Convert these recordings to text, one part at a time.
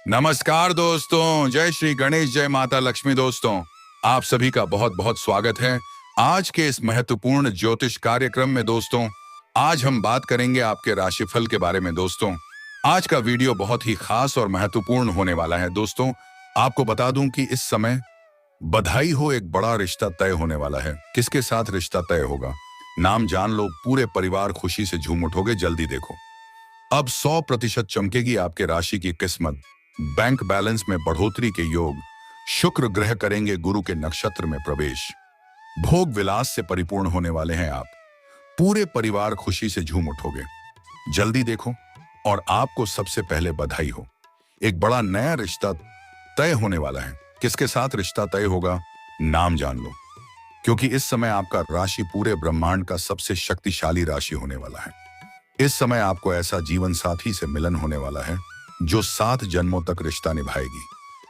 नमस्कार दोस्तों, जय श्री गणेश, जय माता लक्ष्मी। दोस्तों, आप सभी का बहुत बहुत स्वागत है आज के इस महत्वपूर्ण ज्योतिष कार्यक्रम में। दोस्तों, आज हम बात करेंगे आपके राशिफल के बारे में। दोस्तों, आज का वीडियो बहुत ही खास और महत्वपूर्ण होने वाला है। दोस्तों, आपको बता दूं कि इस समय बधाई हो, एक बड़ा रिश्ता तय होने वाला है। किसके साथ रिश्ता तय होगा, नाम जान लो, पूरे परिवार खुशी से झूम उठोगे। जल्दी देखो, अब 100% चमकेगी आपके राशि की किस्मत। बैंक बैलेंस में बढ़ोतरी के योग, शुक्र ग्रह करेंगे गुरु के नक्षत्र में प्रवेश, भोग विलास से परिपूर्ण होने वाले हैं आप। पूरे परिवार खुशी से झूम उठोगे। जल्दी देखो, और आपको सबसे पहले बधाई हो, एक बड़ा नया रिश्ता तय होने वाला है। किसके साथ रिश्ता तय होगा, नाम जान लो, क्योंकि इस समय आपका राशि पूरे ब्रह्मांड का सबसे शक्तिशाली राशि होने वाला है। इस समय आपको ऐसा जीवन साथी से मिलन होने वाला है जो 7 जन्मों तक रिश्ता निभाएगी,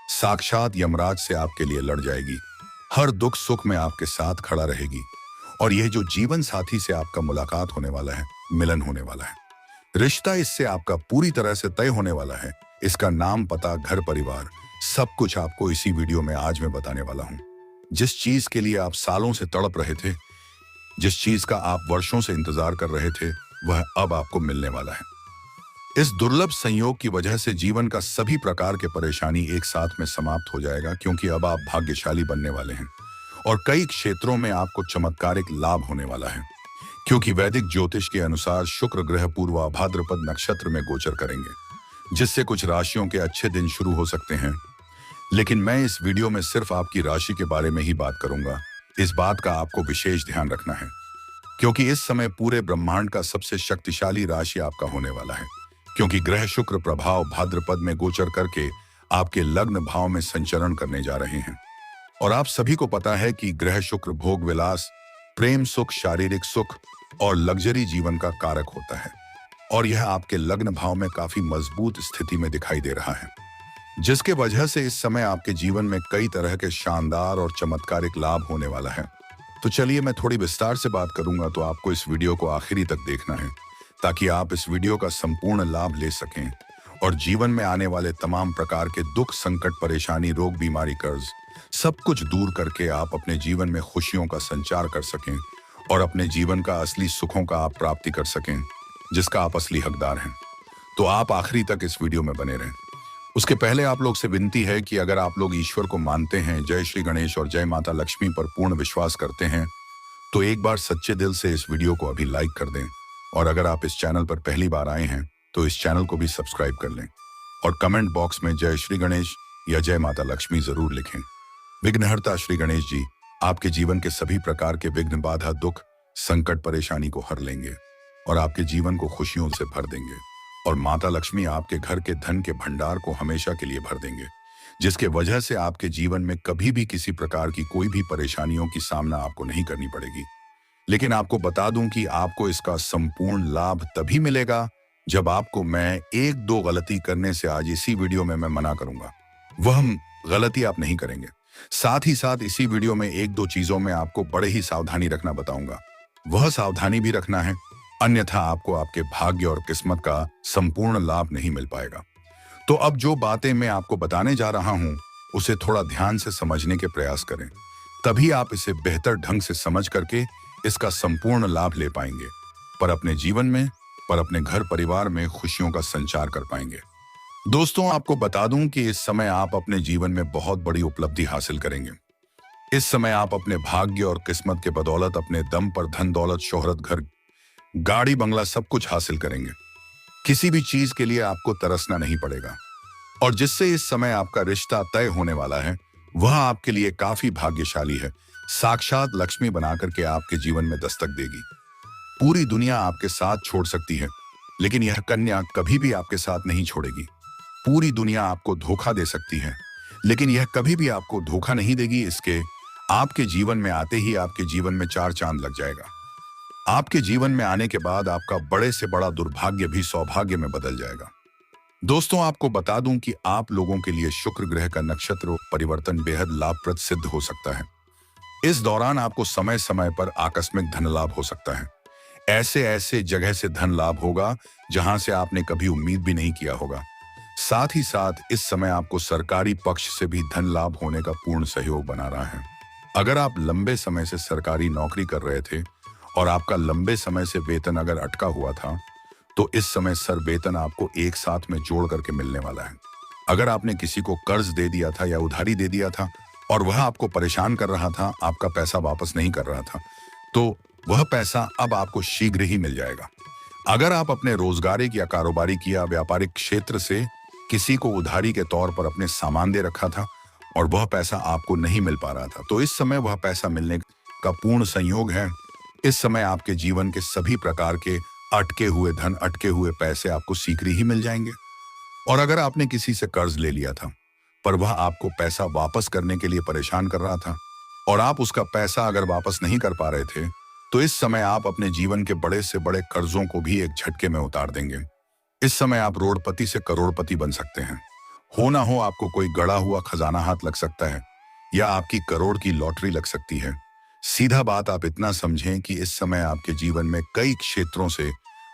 साक्षात यमराज से आपके लिए लड़ जाएगी, हर दुख सुख में आपके साथ खड़ा रहेगी। और यह जो जीवन साथी से आपका मुलाकात होने वाला है, मिलन होने वाला है, रिश्ता इससे आपका पूरी तरह से तय होने वाला है। इसका नाम, पता, घर परिवार, सब कुछ आपको इसी वीडियो में आज मैं बताने वाला हूं। जिस चीज के लिए आप सालों से तड़प रहे थे, जिस चीज का आप वर्षों से इंतजार कर रहे थे, वह अब आपको मिलने वाला है। इस दुर्लभ संयोग की वजह से जीवन का सभी प्रकार के परेशानी एक साथ में समाप्त हो जाएगा, क्योंकि अब आप भाग्यशाली बनने वाले हैं और कई क्षेत्रों में आपको चमत्कारिक लाभ होने वाला है। क्योंकि वैदिक ज्योतिष के अनुसार शुक्र ग्रह पूर्वा भाद्रपद नक्षत्र में गोचर करेंगे, जिससे कुछ राशियों के अच्छे दिन शुरू हो सकते हैं। लेकिन मैं इस वीडियो में सिर्फ आपकी राशि के बारे में ही बात करूंगा। इस बात का आपको विशेष ध्यान रखना है, क्योंकि इस समय पूरे ब्रह्मांड का सबसे शक्तिशाली राशि आपका होने वाला है। क्योंकि ग्रह शुक्र प्रभाव भाद्रपद में गोचर करके आपके लग्न भाव में संचरण करने जा रहे हैं। और आप सभी को पता है कि ग्रह शुक्र भोग विलास, प्रेम सुख, शारीरिक सुख और लग्जरी जीवन का कारक होता है। और यह आपके लग्न भाव में काफी मजबूत स्थिति में दिखाई दे रहा है, जिसके वजह से इस समय आपके जीवन में कई तरह के शानदार और चमत्कारिक लाभ होने वाला है। तो चलिए, मैं थोड़ी विस्तार से बात करूंगा, तो आपको इस वीडियो को आखिरी तक देखना है, ताकि आप इस वीडियो का संपूर्ण लाभ ले सकें और जीवन में आने वाले तमाम प्रकार के दुख, संकट, परेशानी, रोग, बीमारी, कर्ज, सब कुछ दूर करके आप अपने जीवन में खुशियों का संचार कर सकें और अपने जीवन का असली सुखों का आप प्राप्ति कर सकें, जिसका आप असली हकदार हैं। तो आप आखिरी तक इस वीडियो में बने रहें। उसके पहले आप लोग से विनती है कि अगर आप लोग ईश्वर को मानते हैं, जय श्री गणेश और जय माता लक्ष्मी पर पूर्ण विश्वास करते हैं, तो एक बार सच्चे दिल से इस वीडियो को अभी लाइक कर दें। और अगर आप इस चैनल पर पहली बार आए हैं, तो इस चैनल को भी सब्सक्राइब कर लें और कमेंट बॉक्स में जय श्री गणेश या जय माता लक्ष्मी जरूर लिखें। विघ्नहर्ता श्री गणेश जी आपके जीवन के सभी प्रकार के विघ्न, बाधा, दुख, संकट, परेशानी को हर लेंगे और आपके जीवन को खुशियों से भर देंगे। और माता लक्ष्मी आपके घर के धन के भंडार को हमेशा के लिए भर देंगे, जिसके वजह से आपके जीवन में कभी भी किसी प्रकार की कोई भी परेशानियों की सामना आपको नहीं करनी पड़ेगी। लेकिन आपको बता दूं कि आपको इसका संपूर्ण लाभ तभी मिलेगा जब आपको मैं 1-2 गलती करने से आज इसी वीडियो में मैं मना करूंगा। वह गलती आप नहीं करेंगे। साथ ही साथ इसी वीडियो में 1-2 चीजों में आपको बड़े ही सावधानी रखना बताऊंगा। वह सावधानी भी रखना है, अन्यथा आपको आपके भाग्य और किस्मत का संपूर्ण लाभ नहीं मिल पाएगा। तो अब जो बातें मैं आपको बताने जा रहा हूं, उसे थोड़ा ध्यान से समझने के प्रयास करें, तभी आप इसे बेहतर ढंग से समझ करके इसका संपूर्ण लाभ ले पाएंगे, पर अपने जीवन में, पर अपने घर परिवार में खुशियों का संचार कर पाएंगे। दोस्तों, आपको बता दूं कि इस समय आप अपने जीवन में बहुत बड़ी उपलब्धि हासिल करेंगे। इस समय आप अपने भाग्य और किस्मत के बदौलत अपने दम पर धन दौलत, शोहरत, घर, गाड़ी, बंगला सब कुछ हासिल करेंगे। किसी भी चीज के लिए आपको तरसना नहीं पड़ेगा। और जिससे इस समय आपका रिश्ता तय होने वाला है, वह आपके लिए काफी भाग्यशाली है। साक्षात लक्ष्मी बनाकर के आपके जीवन में दस्तक देगी। पूरी दुनिया आपके साथ छोड़ सकती है, लेकिन यह कन्या कभी भी आपके साथ नहीं छोड़ेगी। पूरी दुनिया आपको धोखा दे सकती है, लेकिन यह कभी भी आपको धोखा नहीं देगी। इसके आपके जीवन में आते ही आपके जीवन में 4 चांद लग जाएगा। आपके जीवन में आने के बाद आपका बड़े से बड़ा दुर्भाग्य भी सौभाग्य में बदल जाएगा। दोस्तों, आपको बता दूं कि आप लोगों के लिए शुक्र ग्रह का नक्षत्र परिवर्तन बेहद लाभप्रद सिद्ध हो सकता है। इस दौरान आपको समय समय पर आकस्मिक धन लाभ हो सकता है। ऐसे ऐसे जगह से धन लाभ होगा जहां से आपने कभी उम्मीद भी नहीं किया होगा। साथ ही साथ इस समय आपको सरकारी पक्ष से भी धन लाभ होने का पूर्ण सहयोग बना रहा है। अगर आप लंबे समय से सरकारी नौकरी कर रहे थे और आपका लंबे समय से वेतन अगर अटका हुआ था, तो इस समय सर वेतन आपको एक साथ में जोड़ करके मिलने वाला है। अगर आपने किसी को कर्ज दे दिया था या उधारी दे दिया था और वह आपको परेशान कर रहा था, आपका पैसा वापस नहीं कर रहा था, तो वह पैसा अब आपको शीघ्र ही मिल जाएगा। अगर आप अपने रोजगारिक या कारोबारिक या व्यापारिक क्षेत्र से किसी को उधारी के तौर पर अपने सामान दे रखा था और वह पैसा आपको नहीं मिल पा रहा था, तो इस समय वह पैसा मिलने का पूर्ण संयोग है। इस समय आपके जीवन के सभी प्रकार के अटके हुए धन, अटके हुए पैसे आपको शीघ्र ही मिल जाएंगे। और अगर आपने किसी से कर्ज ले लिया था पर वह आपको पैसा वापस करने के लिए परेशान कर रहा था और आप उसका पैसा अगर वापस नहीं कर पा रहे थे, तो इस समय आप अपने जीवन के बड़े से बड़े कर्जों को भी एक झटके में उतार देंगे। इस समय आप रोडपति से करोड़पति बन सकते हैं। हो ना हो आपको कोई गड़ा हुआ खजाना हाथ लग सकता है या आपकी करोड़ की लॉटरी लग सकती है। सीधा बात आप इतना समझें कि इस समय आपके जीवन में कई क्षेत्रों से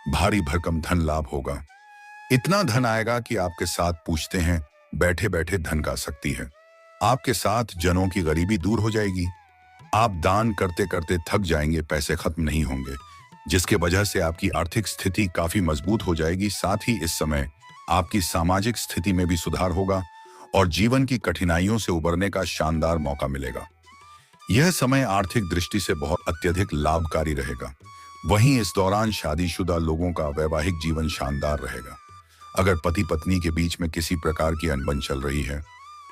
भारी भरकम धन लाभ होगा। इतना धन आएगा कि आपके साथ पूछते हैं बैठे बैठे धन का सकती है। आपके साथ जनों की गरीबी दूर हो जाएगी। आप दान करते करते थक जाएंगे, पैसे खत्म नहीं होंगे, जिसके वजह से आपकी आर्थिक स्थिति काफी मजबूत हो जाएगी। साथ ही इस समय आपकी सामाजिक स्थिति में भी सुधार होगा और जीवन की कठिनाइयों से उबरने का शानदार मौका मिलेगा। यह समय आर्थिक दृष्टि से बहुत अत्यधिक लाभकारी रहेगा। वहीं इस दौरान शादीशुदा लोगों का वैवाहिक जीवन शानदार रहेगा। अगर पति पत्नी के बीच में किसी प्रकार की अनबन चल रही है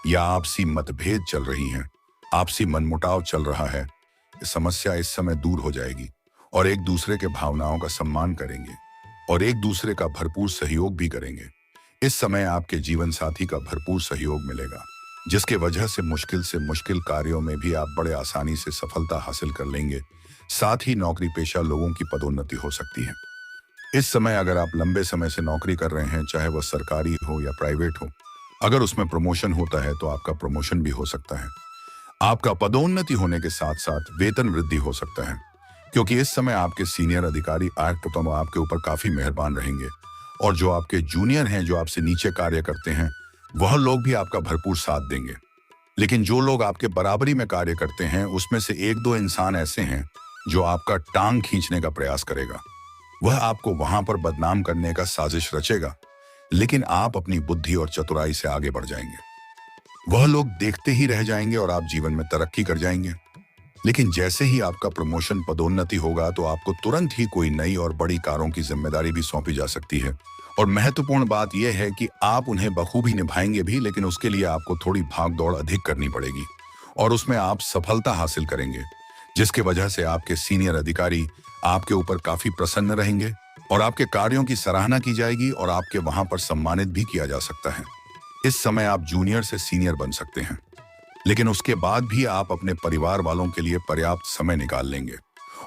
या आपसी मतभेद चल रही हैं, आपसी मनमुटाव चल रहा है, समस्या इस समय दूर हो जाएगी और एक दूसरे के भावनाओं का सम्मान करेंगे और एक दूसरे का भरपूर सहयोग भी करेंगे। इस समय आपके जीवन साथी का भरपूर सहयोग मिलेगा, जिसके वजह से मुश्किल कार्यों में भी आप बड़े आसानी से सफलता हासिल कर लेंगे। साथ ही नौकरी पेशा लोगों की पदोन्नति हो सकती है। इस समय अगर आप लंबे समय से नौकरी कर रहे हैं, चाहे वह सरकारी हो या प्राइवेट हो, अगर उसमें प्रमोशन होता है तो आपका प्रमोशन भी हो सकता है। आपका पदोन्नति होने के साथ साथ वेतन वृद्धि हो सकता है, क्योंकि इस समय आपके सीनियर अधिकारी आपके ऊपर काफी मेहरबान रहेंगे और जो आपके जूनियर हैं, जो आपसे नीचे कार्य करते हैं, वह लोग भी आपका भरपूर साथ देंगे। लेकिन जो लोग आपके बराबरी में कार्य करते हैं, उसमें से एक दो इंसान ऐसे हैं जो आपका टांग खींचने का प्रयास करेगा। वह आपको वहां पर बदनाम करने का साजिश रचेगा, लेकिन आप अपनी बुद्धि और चतुराई से आगे बढ़ जाएंगे। वह लोग देखते ही रह जाएंगे और आप जीवन में तरक्की कर जाएंगे। लेकिन जैसे ही आपका प्रमोशन, पदोन्नति होगा, तो आपको तुरंत ही कोई नई और बड़ी कारों की जिम्मेदारी भी सौंपी जा सकती है। और महत्वपूर्ण बात यह है कि आप उन्हें बखूबी निभाएंगे भी, लेकिन उसके लिए आपको थोड़ी भाग दौड़ अधिक करनी पड़ेगी और उसमें आप सफलता हासिल करेंगे, जिसके वजह से आपके सीनियर अधिकारी आपके ऊपर काफी प्रसन्न रहेंगे और आपके कार्यों की सराहना की जाएगी और आपके वहां पर सम्मानित भी किया जा सकता है। इस समय आप जूनियर से सीनियर बन सकते हैं, लेकिन उसके बाद भी आप अपने परिवार वालों के लिए पर्याप्त समय निकाल लेंगे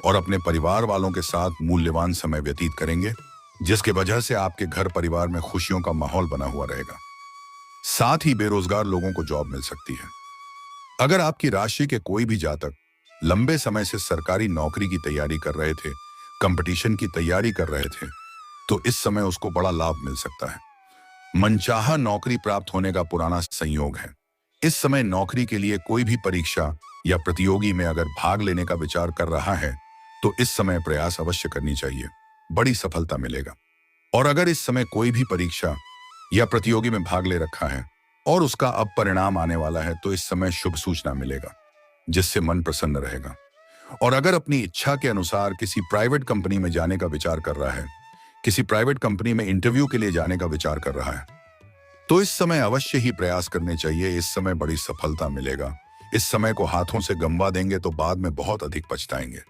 और अपने परिवार वालों के साथ मूल्यवान समय व्यतीत करेंगे, जिसके वजह से आपके घर परिवार में खुशियों का माहौल बना हुआ रहेगा। साथ ही बेरोजगार लोगों को जॉब मिल सकती है। अगर आपकी राशि के कोई भी जातक लंबे समय से सरकारी नौकरी की तैयारी कर रहे थे, कंपटीशन की तैयारी कर रहे थे, तो इस समय उसको बड़ा लाभ मिल सकता है। मनचाहा नौकरी प्राप्त होने का पुराना संयोग है। इस समय नौकरी के लिए कोई भी परीक्षा या प्रतियोगी में अगर भाग लेने का विचार कर रहा है, तो इस समय प्रयास अवश्य करनी चाहिए, बड़ी सफलता मिलेगा। और अगर इस समय कोई भी परीक्षा या प्रतियोगी में भाग ले रखा है और उसका अब परिणाम आने वाला है, तो इस समय शुभ सूचना मिलेगा, जिससे मन प्रसन्न रहेगा। और अगर अपनी इच्छा के अनुसार किसी प्राइवेट कंपनी में जाने का विचार कर रहा है, किसी प्राइवेट कंपनी में इंटरव्यू के लिए जाने का विचार कर रहा है, तो इस समय अवश्य ही प्रयास करने चाहिए। इस समय बड़ी सफलता मिलेगा। इस समय को हाथों से गंवा देंगे तो बाद में बहुत अधिक पछताएंगे।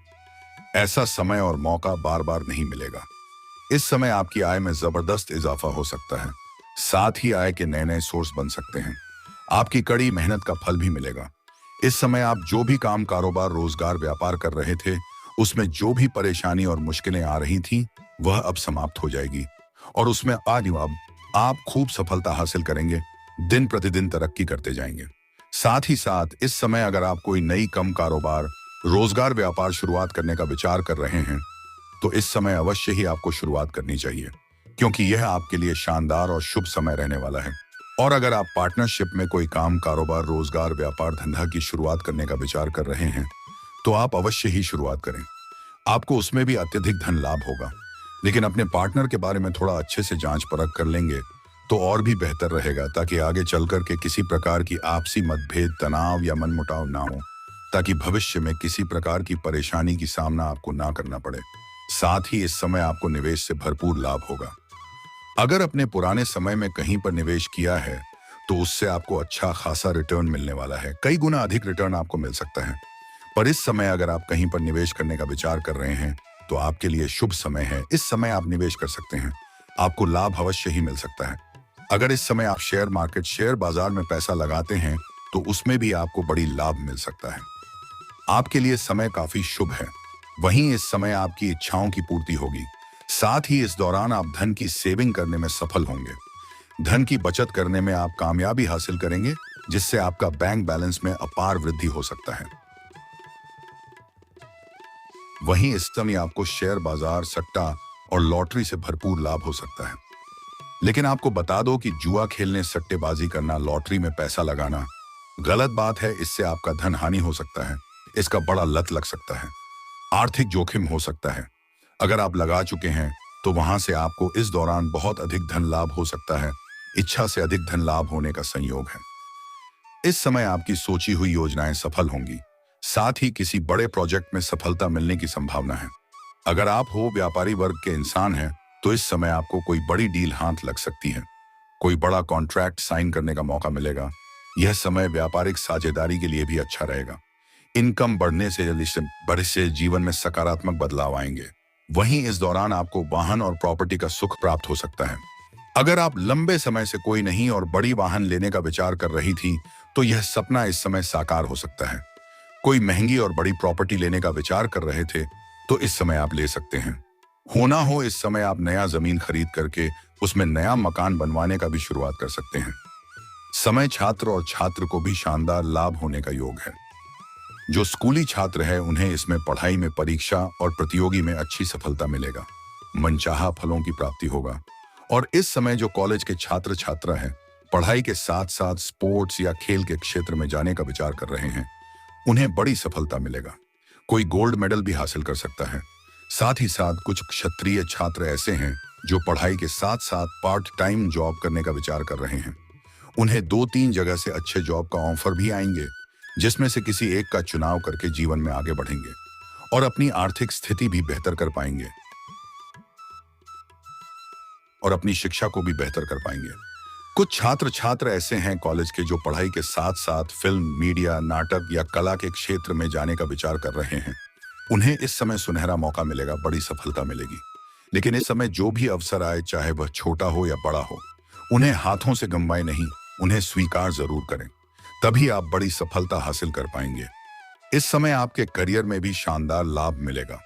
ऐसा समय और मौका बार बार नहीं मिलेगा। इस समय आपकी आय में जबरदस्त इजाफा हो सकता है। साथ ही आय के नए नए सोर्स बन सकते हैं। आपकी कड़ी मेहनत का फल भी मिलेगा। इस समय आप जो भी काम, कारोबार, रोजगार, व्यापार कर रहे थे, उसमें जो भी परेशानी और मुश्किलें आ रही थी, वह अब समाप्त हो जाएगी और उसमें आप खूब सफलता हासिल करेंगे, दिन प्रतिदिन तरक्की करते जाएंगे। साथ ही साथ इस समय अगर आप कोई नई कम कारोबार, रोजगार, व्यापार शुरुआत करने का विचार कर रहे हैं, तो इस समय अवश्य ही आपको शुरुआत करनी चाहिए, क्योंकि यह आपके लिए शानदार और शुभ समय रहने वाला है। और अगर आप पार्टनरशिप में कोई काम, कारोबार, रोजगार, व्यापार, धंधा की शुरुआत करने का विचार कर रहे हैं, तो आप अवश्य ही शुरुआत करें। आपको उसमें भी अत्यधिक धन लाभ होगा। लेकिन अपने पार्टनर के बारे में थोड़ा अच्छे से जांच परख कर लेंगे तो और भी बेहतर रहेगा, ताकि आगे चलकर के किसी प्रकार की आपसी मतभेद, तनाव या मनमुटाव ना हो, ताकि भविष्य में किसी प्रकार की परेशानी की सामना आपको ना करना पड़े। साथ ही इस समय आपको निवेश से भरपूर लाभ होगा। अगर अपने पुराने समय में कहीं पर निवेश किया है तो उससे आपको अच्छा खासा रिटर्न मिलने वाला है, कई गुना अधिक रिटर्न आपको मिल सकता है। पर इस समय अगर आप कहीं पर निवेश करने का विचार कर रहे हैं तो आपके लिए शुभ समय है। इस समय आप निवेश कर सकते हैं, आपको लाभ अवश्य ही मिल सकता है। अगर इस समय आप शेयर मार्केट, शेयर बाजार में पैसा लगाते हैं तो उसमें भी आपको बड़ी लाभ मिल सकता है। आपके लिए समय काफी शुभ है। वहीं इस समय आपकी इच्छाओं की पूर्ति होगी। साथ ही इस दौरान आप धन की सेविंग करने में सफल होंगे। धन की बचत करने में आप कामयाबी हासिल करेंगे, जिससे आपका बैंक बैलेंस में अपार वृद्धि हो सकता है। वहीं इस समय आपको शेयर बाजार, सट्टा और लॉटरी से भरपूर लाभ हो सकता है। लेकिन आपको बता दो कि जुआ खेलने, सट्टेबाजी करना, लॉटरी में पैसा लगाना गलत बात है। इससे आपका धन हानि हो सकता है, इसका बड़ा लत लग सकता है, आर्थिक जोखिम हो सकता है। अगर आप लगा चुके हैं तो वहां से आपको इस दौरान बहुत अधिक धन लाभ हो सकता है। इच्छा से अधिक धन लाभ होने का संयोग है। इस समय आपकी सोची हुई योजनाएं सफल होंगी। साथ ही किसी बड़े प्रोजेक्ट में सफलता मिलने की संभावना है। अगर आप हो व्यापारी वर्ग के इंसान हैं तो इस समय आपको कोई बड़ी डील हाथ लग सकती है, कोई बड़ा कॉन्ट्रैक्ट साइन करने का मौका मिलेगा। यह समय व्यापारिक साझेदारी के लिए भी अच्छा रहेगा। इनकम बढ़ने से जीवन में सकारात्मक बदलाव आएंगे। वहीं इस दौरान आपको वाहन और प्रॉपर्टी का सुख प्राप्त हो सकता है। अगर आप लंबे समय से कोई नहीं और बड़ी वाहन लेने का विचार कर रही थी तो यह सपना इस समय साकार हो सकता है। कोई महंगी और बड़ी प्रॉपर्टी लेने का विचार कर रहे थे तो इस समय आप ले सकते हैं। होना हो इस समय आप नया जमीन खरीद करके उसमें नया मकान बनवाने का भी शुरुआत कर सकते हैं। समय छात्र और छात्र को भी शानदार लाभ होने का योग है। जो स्कूली छात्र है उन्हें इसमें पढ़ाई में, परीक्षा और प्रतियोगी में अच्छी सफलता मिलेगा। मनचाहा फलों की प्राप्ति होगा। और इस समय जो कॉलेज के छात्र छात्रा हैं, पढ़ाई के साथ साथ स्पोर्ट्स या खेल के क्षेत्र में जाने का विचार कर रहे हैं, उन्हें बड़ी सफलता मिलेगा। कोई गोल्ड मेडल भी हासिल कर सकता है। साथ ही साथ कुछ क्षत्रिय छात्र ऐसे हैं जो पढ़ाई के साथ साथ पार्ट टाइम जॉब करने का विचार कर रहे हैं। उन्हें 2-3 जगह से अच्छे जॉब का ऑफर भी आएंगे, जिसमें से किसी एक का चुनाव करके जीवन में आगे बढ़ेंगे और अपनी आर्थिक स्थिति भी बेहतर कर पाएंगे और अपनी शिक्षा को भी बेहतर कर पाएंगे। कुछ छात्र छात्र ऐसे हैं कॉलेज के जो पढ़ाई के साथ साथ फिल्म, मीडिया, नाटक या कला के क्षेत्र में जाने का विचार कर रहे हैं। उन्हें इस समय सुनहरा मौका मिलेगा, बड़ी सफलता मिलेगी। लेकिन इस समय जो भी अवसर आए, चाहे वह छोटा हो या बड़ा हो, उन्हें हाथों से गंवाए नहीं, उन्हें स्वीकार जरूर करें। तभी आप बड़ी सफलता हासिल कर पाएंगे। इस समय आपके करियर में भी शानदार लाभ मिलेगा।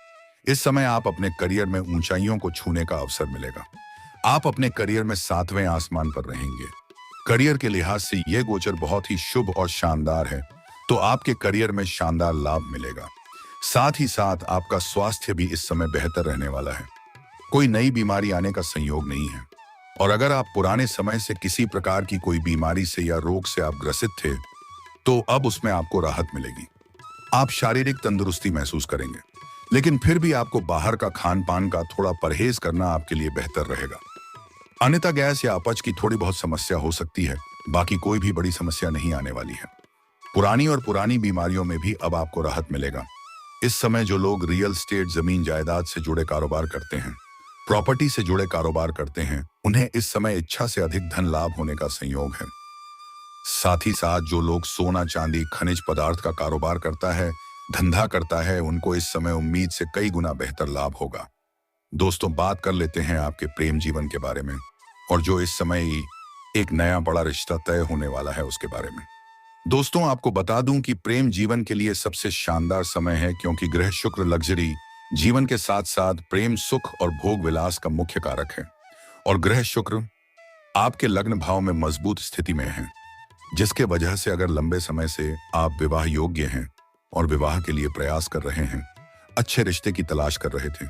इस समय आप अपने करियर में ऊंचाइयों को छूने का अवसर मिलेगा। आप अपने करियर में 7वें आसमान पर रहेंगे। करियर के लिहाज से यह गोचर बहुत ही शुभ और शानदार है, तो आपके करियर में शानदार लाभ मिलेगा। साथ ही साथ आपका स्वास्थ्य भी इस समय बेहतर रहने वाला है। कोई नई बीमारी आने का संयोग नहीं है। और अगर आप पुराने समय से किसी प्रकार की कोई बीमारी से या रोग से आप ग्रसित थे तो अब उसमें आपको राहत मिलेगी। आप शारीरिक तंदुरुस्ती महसूस करेंगे, लेकिन फिर भी आपको बाहर का खान पान का थोड़ा परहेज करना आपके लिए बेहतर रहेगा। अन्यथा गैस या अपच की थोड़ी बहुत समस्या हो सकती है, बाकी कोई भी बड़ी समस्या नहीं आने वाली है। पुरानी बीमारियों में भी अब आपको राहत मिलेगा। इस समय जो लोग रियल एस्टेट, जमीन जायदाद से जुड़े कारोबार करते हैं, प्रॉपर्टी से जुड़े कारोबार करते हैं, उन्हें इस समय इच्छा से अधिक धन लाभ होने का संयोग है। साथ ही साथ जो लोग सोना, चांदी, खनिज पदार्थ का कारोबार करता है, धंधा करता है, उनको इस समय उम्मीद से कई गुना बेहतर लाभ होगा। दोस्तों, बात कर लेते हैं आपके प्रेम जीवन के बारे में और जो इस समय एक नया बड़ा रिश्ता तय होने वाला है उसके बारे में। दोस्तों, आपको बता दूं कि प्रेम जीवन के लिए सबसे शानदार समय है, क्योंकि ग्रह शुक्र लग्जरी जीवन के साथ साथ प्रेम, सुख और भोग विलास का मुख्य कारक है। और ग्रह शुक्र आपके लग्न भाव में मजबूत स्थिति में है, जिसके वजह से अगर लंबे समय से आप विवाह योग्य हैं और विवाह के लिए प्रयास कर रहे हैं, अच्छे रिश्ते की तलाश कर रहे थे,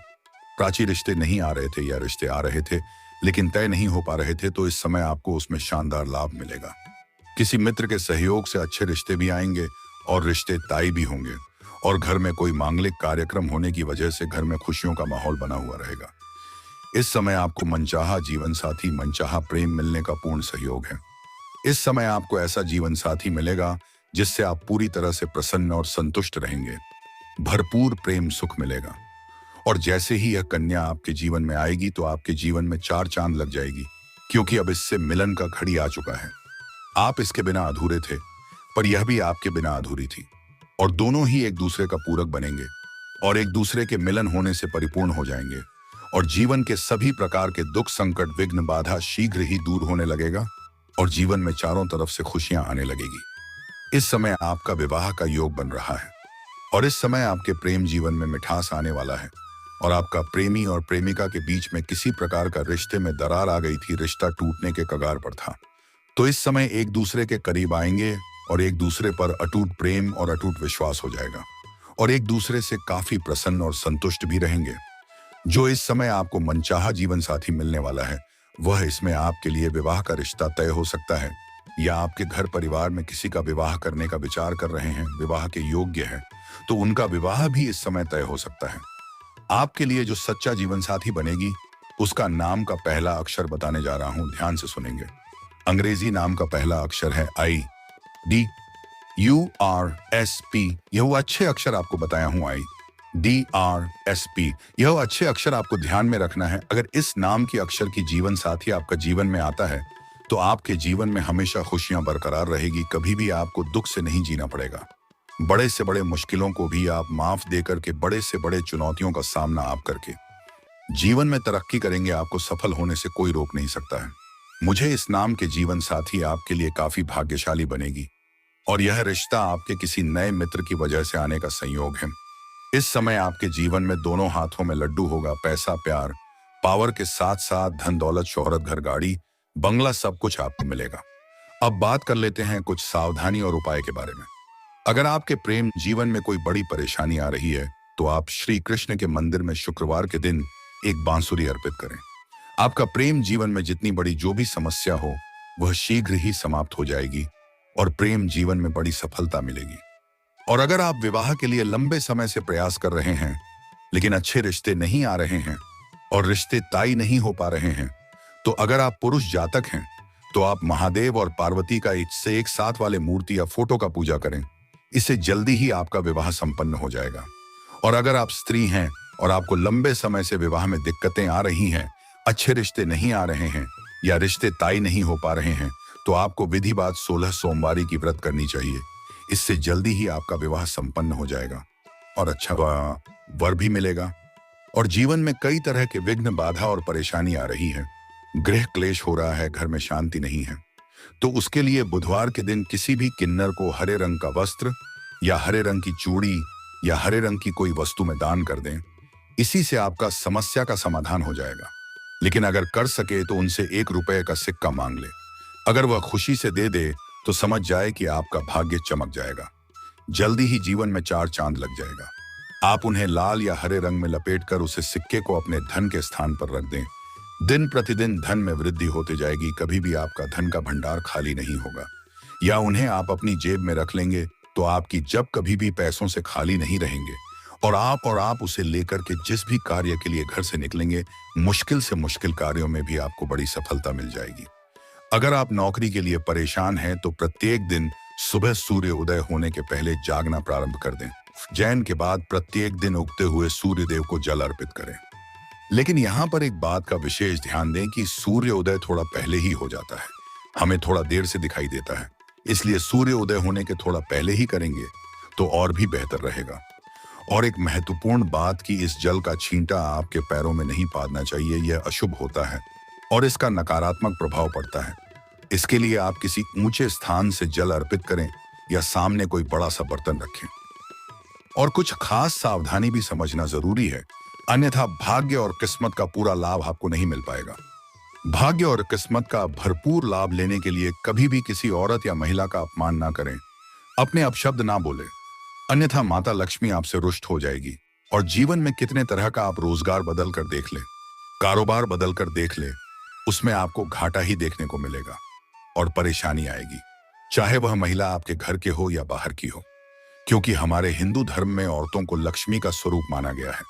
प्राची रिश्ते नहीं आ रहे थे या रिश्ते आ रहे थे लेकिन तय नहीं हो पा रहे थे, तो इस समय आपको उसमें शानदार लाभ मिलेगा। किसी मित्र के सहयोग से अच्छे रिश्ते भी आएंगे और रिश्ते तय भी होंगे। और घर में कोई मांगलिक कार्यक्रम होने की वजह से घर में खुशियों का माहौल बना हुआ रहेगा। इस समय आपको मनचाहा जीवन साथी, मनचाहा प्रेम मिलने का पूर्ण सहयोग है। इस समय आपको ऐसा जीवन साथी मिलेगा जिससे आप पूरी तरह से प्रसन्न और संतुष्ट रहेंगे। भरपूर प्रेम सुख मिलेगा। और जैसे ही यह कन्या आपके जीवन में आएगी तो आपके जीवन में चार चांद लग जाएगी, क्योंकि अब इससे मिलन का घड़ी आ चुका है। आप इसके बिना अधूरे थे, पर यह भी आपके बिना अधूरी थी। और दोनों ही एक दूसरे का पूरक बनेंगे और एक दूसरे के मिलन होने से परिपूर्ण हो जाएंगे। और जीवन के सभी प्रकार के दुख, संकट, विघ्न, बाधा शीघ्र ही दूर होने लगेगा और जीवन में चारों तरफ से खुशियां आने लगेगी। इस समय आपका विवाह का योग बन रहा है और इस समय आपके प्रेम जीवन में मिठास आने वाला है। और आपका प्रेमी और प्रेमिका के बीच में किसी प्रकार का रिश्ते में दरार आ गई थी, रिश्ता टूटने के कगार पर था, तो इस समय एक दूसरे के करीब आएंगे और एक दूसरे पर अटूट प्रेम और अटूट विश्वास हो जाएगा और एक दूसरे से काफी प्रसन्न और संतुष्ट भी रहेंगे। जो इस समय आपको मनचाहा जीवन साथी मिलने वाला है, वह इसमें आपके लिए विवाह का रिश्ता तय हो सकता है, या आपके घर परिवार में किसी का विवाह करने का विचार कर रहे हैं, विवाह के योग्य है, तो उनका विवाह भी इस समय तय हो सकता है। आपके लिए जो सच्चा जीवन साथी बनेगी, उसका नाम का पहला अक्षर बताने जा रहा हूं, ध्यान से सुनेंगे। अंग्रेजी नाम का पहला अक्षर है IDURSP। यह वो अच्छे अक्षर आपको बताया हूं, IDRSP। यह अच्छे अक्षर आपको ध्यान में रखना है। अगर इस नाम के अक्षर की जीवन साथी आपका जीवन में आता है, तो आपके जीवन में हमेशा खुशियां बरकरार रहेगी। कभी भी आपको दुख से नहीं जीना पड़ेगा। बड़े से बड़े मुश्किलों को भी आप माफ देकर के, बड़े से बड़े चुनौतियों का सामना आप करके जीवन में तरक्की करेंगे। आपको सफल होने से कोई रोक नहीं सकता है। मुझे इस नाम के जीवन साथी आपके लिए काफी भाग्यशाली बनेगी और यह रिश्ता आपके किसी नए मित्र की वजह से आने का संयोग है। इस समय आपके जीवन में दोनों हाथों में लड्डू होगा। पैसा, प्यार, पावर के साथ साथ धन, दौलत, शोहरत, घर, गाड़ी, बंगला, सब कुछ आपको मिलेगा। अब बात कर लेते हैं कुछ सावधानी और उपाय के बारे में। अगर आपके प्रेम जीवन में कोई बड़ी परेशानी आ रही है, तो आप श्री कृष्ण के मंदिर में शुक्रवार के दिन एक बांसुरी अर्पित करें। आपका प्रेम जीवन में जितनी बड़ी जो भी समस्या हो, वह शीघ्र ही समाप्त हो जाएगी और प्रेम जीवन में बड़ी सफलता मिलेगी। और अगर आप विवाह के लिए लंबे समय से प्रयास कर रहे हैं, लेकिन अच्छे रिश्ते नहीं आ रहे हैं और रिश्ते तय नहीं हो पा रहे हैं, तो अगर आप पुरुष जातक हैं, तो आप महादेव और पार्वती का एक साथ वाले मूर्ति या फोटो का पूजा करें। इससे जल्दी ही आपका विवाह संपन्न हो जाएगा। और अगर आप स्त्री हैं और आपको लंबे समय से विवाह में दिक्कतें आ रही हैं, अच्छे रिश्ते नहीं आ रहे हैं या रिश्ते तय नहीं हो पा रहे हैं, तो आपको विधिवत 16 सोमवारी की व्रत करनी चाहिए। इससे जल्दी ही आपका विवाह संपन्न हो जाएगा और अच्छा वर भी मिलेगा। और जीवन में कई तरह के विघ्न, बाधा और परेशानी आ रही है, गृह क्लेश हो रहा है, घर में शांति नहीं है, तो उसके लिए बुधवार के दिन किसी भी किन्नर को हरे रंग का वस्त्र या हरे रंग की चूड़ी या हरे रंग की कोई वस्तु में दान कर दें। इसी से आपका समस्या का समाधान हो जाएगा। लेकिन अगर कर सके तो उनसे 1 रुपए का सिक्का मांग ले। अगर वह खुशी से दे दे तो समझ जाए कि आपका भाग्य चमक जाएगा। जल्दी ही जीवन में 4 चांद लग जाएगा। आप उन्हें लाल या हरे रंग में लपेटकर उसे सिक्के को अपने धन के स्थान पर रख दें। दिन प्रतिदिन धन में वृद्धि होती जाएगी। कभी भी आपका धन का भंडार खाली नहीं होगा। या उन्हें आप अपनी जेब में रख लेंगे तो आपकी जब कभी भी पैसों से खाली नहीं रहेंगे। और आप उसे लेकर के जिस भी कार्य के लिए घर से निकलेंगे, मुश्किल से मुश्किल कार्यों में भी आपको बड़ी सफलता मिल जाएगी। अगर आप नौकरी के लिए परेशान हैं, तो प्रत्येक दिन सुबह सूर्य उदय होने के पहले जागना प्रारंभ कर दें। जैन के बाद प्रत्येक दिन उगते हुए सूर्य देव को जल अर्पित करें। लेकिन यहाँ पर एक बात का विशेष ध्यान दें कि सूर्य उदय थोड़ा पहले ही हो जाता है, हमें थोड़ा देर से दिखाई देता है। इसलिए सूर्य उदय होने के थोड़ा पहले ही करेंगे तो और भी बेहतर रहेगा। और एक महत्वपूर्ण बात कि इस जल का छींटा आपके पैरों में नहीं पादना चाहिए, यह अशुभ होता है और इसका नकारात्मक प्रभाव पड़ता है। इसके लिए आप किसी ऊंचे स्थान से जल अर्पित करें या सामने कोई बड़ा सा बर्तन रखें। और कुछ खास सावधानी भी समझना जरूरी है, अन्यथा भाग्य और किस्मत का पूरा लाभ आपको नहीं मिल पाएगा। भाग्य और किस्मत का भरपूर लाभ लेने के लिए कभी भी किसी औरत या महिला का अपमान ना करें, अपने अपशब्द ना बोले, अन्यथा माता लक्ष्मी आपसे रुष्ट हो जाएगी। और जीवन में कितने तरह का आप रोजगार बदल कर देख ले, कारोबार बदल कर देख ले, उसमें आपको घाटा ही देखने को मिलेगा और परेशानी आएगी, चाहे वह महिला आपके घर के हो या बाहर की हो, क्योंकि हमारे हिंदू धर्म में औरतों को लक्ष्मी का स्वरूप माना गया है।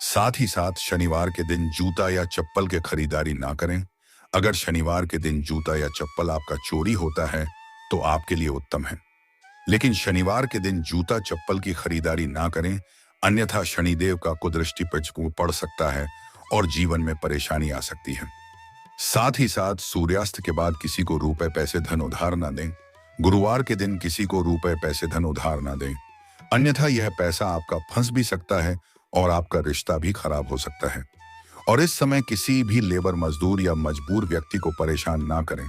साथ ही साथ शनिवार के दिन जूता या चप्पल के खरीदारी ना करें। अगर शनिवार के दिन जूता या चप्पल आपका चोरी होता है तो आपके लिए उत्तम है, लेकिन शनिवार के दिन जूता चप्पल की खरीदारी ना करें, अन्यथा शनिदेव का कुदृष्टि पड़ सकता है और जीवन में परेशानी आ सकती है। साथ ही साथ सूर्यास्त के बाद किसी को रुपए पैसे धन उधार ना दें। गुरुवार के दिन किसी को रुपए पैसे धन उधार ना दें, अन्यथा यह पैसा आपका फंस भी सकता है और आपका रिश्ता भी खराब हो सकता है। और इस समय किसी भी लेबर मजदूर या मजबूर व्यक्ति को परेशान ना करें,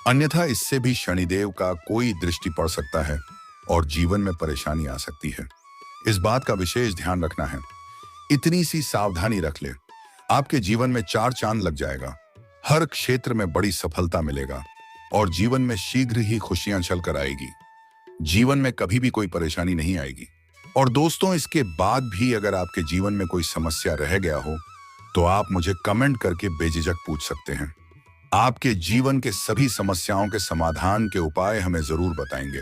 अन्यथा इससे भी शनिदेव का कोई दृष्टि पड़ सकता है और जीवन में परेशानी आ सकती है। इस बात का विशेष ध्यान रखना है। इतनी सी सावधानी रख ले, आपके जीवन में चार चांद लग जाएगा। हर क्षेत्र में बड़ी सफलता मिलेगा और जीवन में शीघ्र ही खुशियां चल कर आएगी। जीवन में कभी भी कोई परेशानी नहीं आएगी। और दोस्तों, इसके बाद भी अगर आपके जीवन में कोई समस्या रह गया हो तो आप मुझे कमेंट करके बेझिझक पूछ सकते हैं। आपके जीवन के सभी समस्याओं के समाधान के उपाय हमें जरूर बताएंगे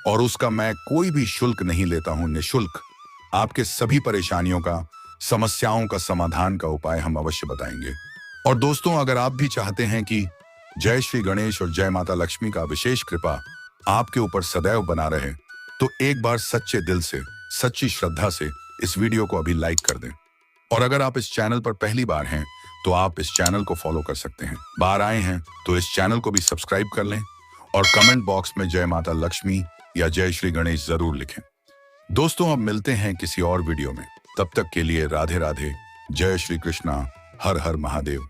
और उसका मैं कोई भी शुल्क नहीं लेता हूं। निःशुल्क आपके सभी परेशानियों का, समस्याओं का समाधान का उपाय हम अवश्य बताएंगे। और दोस्तों, अगर आप भी चाहते हैं कि जय श्री गणेश और जय माता लक्ष्मी का विशेष कृपा आपके ऊपर सदैव बना रहे, तो एक बार सच्चे दिल से, सच्ची श्रद्धा से इस वीडियो को अभी लाइक कर दें। और अगर आप इस चैनल पर पहली बार हैं तो आप इस चैनल को फॉलो कर सकते हैं। बाहर आए हैं तो इस चैनल को भी सब्सक्राइब कर लें और कमेंट बॉक्स में जय माता लक्ष्मी या जय श्री गणेश जरूर लिखें। दोस्तों, अब मिलते हैं किसी और वीडियो में। तब तक के लिए राधे राधे, जय श्री कृष्णा, हर हर महादेव।